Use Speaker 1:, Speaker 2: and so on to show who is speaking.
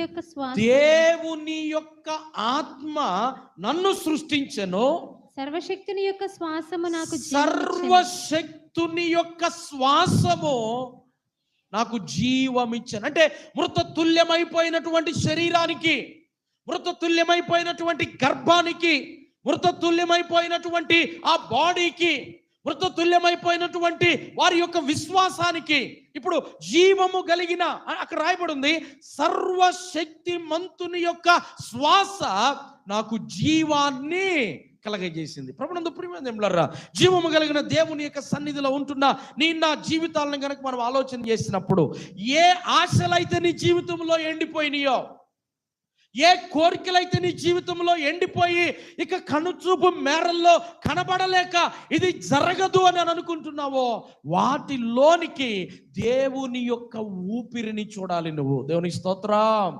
Speaker 1: యొక్క శ్వాస,
Speaker 2: దేవుని యొక్క ఆత్మ నన్ను సృష్టించెను.
Speaker 1: సర్వశక్తుని యొక్క శ్వాసము నాకు
Speaker 2: సర్వశక్తుని యొక్క శ్వాసము నాకు జీవమిచ్చను. అంటే మృతతుల్యమైపోయినటువంటి శరీరానికి, మృతతుల్యమైపోయినటువంటి గర్భానికి, మృతతుల్యమైపోయినటువంటి ఆ బాడీకి, మృతతుల్యమైపోయినటువంటి వారి యొక్క విశ్వాసానికి ఇప్పుడు జీవము కలిగిన, అక్కడ రాయబడి ఉంది, సర్వశక్తి మంతుని యొక్క శ్వాస నాకు జీవాన్ని కలగజేసింది. ప్రభునందు ప్రియమైనరా, జీవము కలిగిన దేవుని యొక్క సన్నిధిలో ఉంటున్న నీ నా జీవితాలను కనుక మనం ఆలోచన చేసినప్పుడు, ఏ ఆశలైతే నీ జీవితంలో ఎండిపోయినాయో, ఏ కోరికలైతే నీ జీవితంలో ఎండిపోయి ఇక కనుచూపు మేరల్లో కనబడలేక ఇది జరగదు అని అనుకుంటున్నావో, వాటిలోనికి దేవుని యొక్క ఊపిరిని చూడాలి నువ్వు. దేవునికి స్తోత్రం.